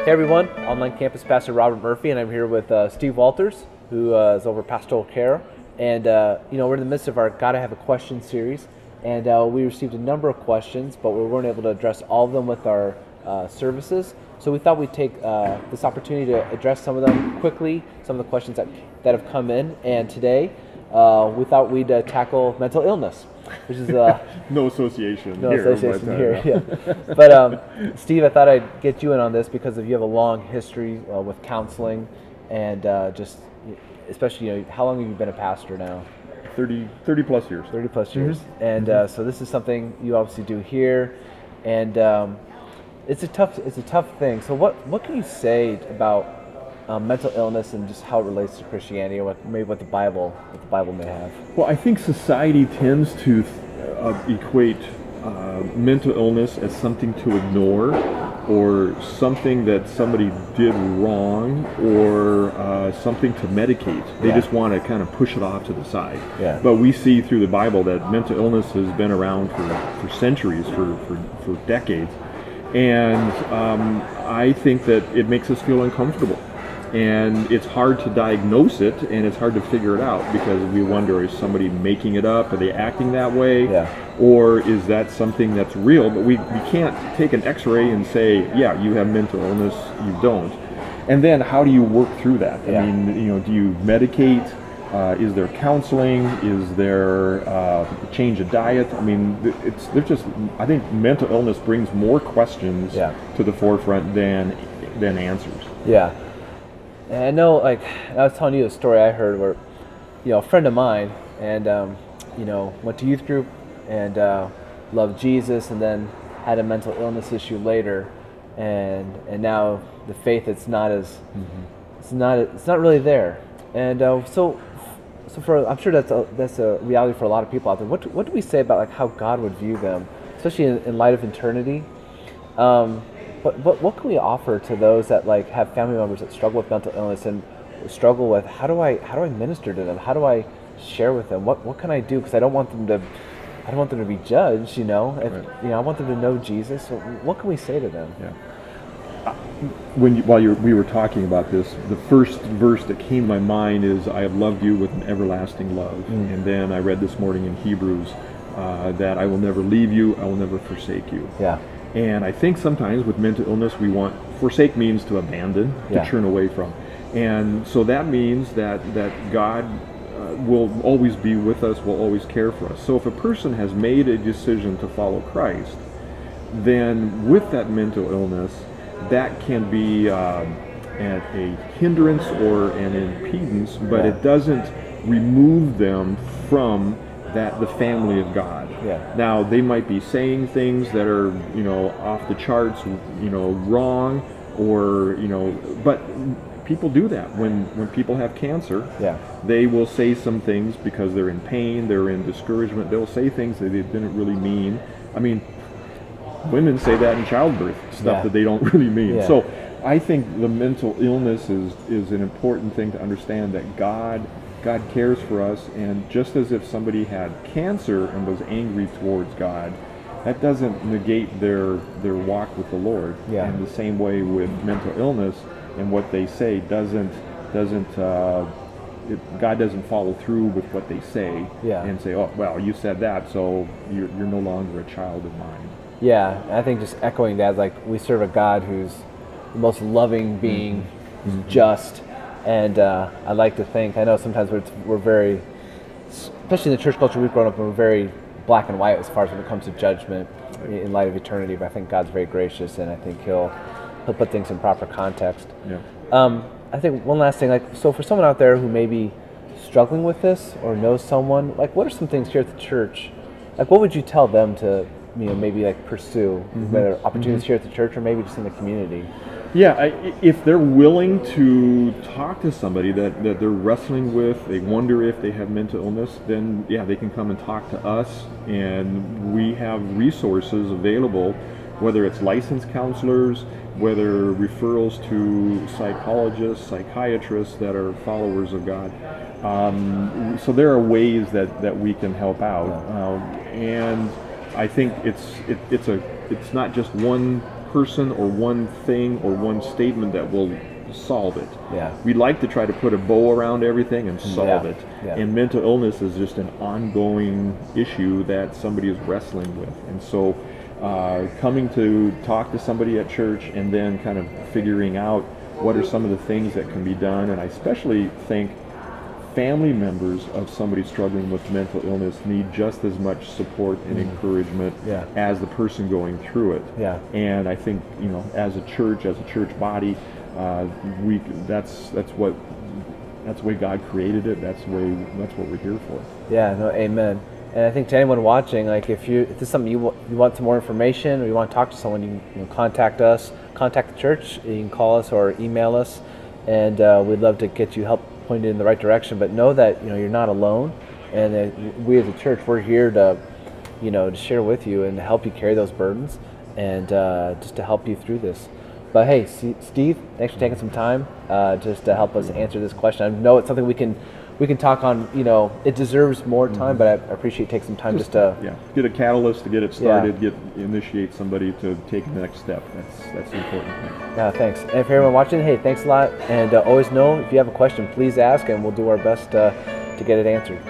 Hey everyone, online campus pastor Robert Murphy, and I'm here with Steve Walters, who is over Pastoral Care. And we're in the midst of our Gotta Have a Question series, and we received a number of questions, but we weren't able to address all of them with our services. So we thought we'd take this opportunity to address some of them quickly, some of the questions that have come in. And today, we thought we'd tackle mental illness, which is no association here. Yeah. But Steve, I thought I'd get you in on this because you have a long history with counseling, and just especially, how long have you been a pastor now? 30 plus years. 30 plus years. And so this is something you obviously do here, and it's a tough thing. So what can you say about mental illness and just how it relates to Christianity, or what the Bible may have? Well, I think society tends to equate mental illness as something to ignore, or something that somebody did wrong, or something to medicate. They just want to kind of push it off to the side. Yeah. But we see through the Bible that mental illness has been around for centuries, for decades. And I think that it makes us feel uncomfortable. And it's hard to diagnose it, and it's hard to figure it out, because we wonder, is somebody making it up? Are they acting that way? Yeah. Or is that something that's real? But we can't take an x-ray and say, yeah, you have mental illness, you don't. And then how do you work through that? Yeah. I mean, do you medicate? Is there counseling? Is there change of diet? I mean, I think mental illness brings more questions to the forefront than answers. Yeah. And I know, I was telling you a story I heard where, a friend of mine, and went to youth group and loved Jesus, and then had a mental illness issue later, and now the faith, it's not really there, and so I'm sure that's a reality for a lot of people out there. What do we say about how God would view them, especially in light of eternity? But what can we offer to those that have family members that struggle with mental illness and struggle with how do I minister to them? How do I share with them? What can I do? Because I don't want them to be judged. I want them to know Jesus. So what can we say to them? Yeah. While we were talking about this, the first verse that came to my mind is, "I have loved you with an everlasting love." And then I read this morning in Hebrews that I will never leave you, I will never forsake you. Yeah. And I think sometimes with mental illness, forsake means to abandon, to turn away from. And so that means that God will always be with us, will always care for us. So if a person has made a decision to follow Christ, then with that mental illness, that can be a hindrance or an impedance, but it doesn't remove them from the family of God. Yeah. Now, they might be saying things that are, off the charts, wrong, or, but people do that. When people have cancer, they will say some things because they're in pain, they're in discouragement. They'll say things that they didn't really mean. I mean, women say that in childbirth, stuff that they don't really mean. Yeah. So I think the mental illness is an important thing to understand, that God cares for us, and just as if somebody had cancer and was angry towards God, that doesn't negate their walk with the Lord. Yeah. And the same way with mental illness, and what they say God doesn't follow through with what they say and say, oh, well, you said that, so you're no longer a child of mine. Yeah, I think just echoing that, we serve a God who's the most loving being, who's just. And I like to think, I know sometimes we're very, especially in the church culture we've grown up in, we're very black and white as far as when it comes to judgment in light of eternity, but I think God's very gracious, and I think He'll put things in proper context. Yeah. I think one last thing, so for someone out there who may be struggling with this, or knows someone, what are some things here at the church, what would you tell them to, maybe pursue, whether opportunities here at the church or maybe just in the community? Yeah, if they're willing to talk to somebody that they're wrestling with, they wonder if they have mental illness, then they can come and talk to us, and we have resources available, whether it's licensed counselors, whether referrals to psychologists, psychiatrists that are followers of God. So there are ways that we can help out, and I think it's not just one person or one thing or one statement that will solve it. Yeah. We like to try to put a bow around everything and solve it. Yeah. And mental illness is just an ongoing issue that somebody is wrestling with. And so coming to talk to somebody at church and then kind of figuring out what are some of the things that can be done. And I especially think family members of somebody struggling with mental illness need just as much support and encouragement as the person going through it. Yeah. And I think, you know, as a church body, that's the way God created it. That's what we're here for. Yeah. No. Amen. And I think to anyone watching, like if this is something you want some more information, or you want to talk to someone, you can contact us, contact the church. You can call us or email us, and we'd love to get you help pointed in the right direction. But know that you're not alone, and that we as a church, we're here to to share with you and help you carry those burdens, and just to help you through this. But hey, Steve, thanks for taking some time just to help us answer this question. I know it's something we can talk on. It deserves more time, but I appreciate taking some time just to get a catalyst to get it started, initiate somebody to take the next step. That's the important thing. Yeah, thanks. And for everyone watching, hey, thanks a lot. And always know if you have a question, please ask, and we'll do our best to get it answered.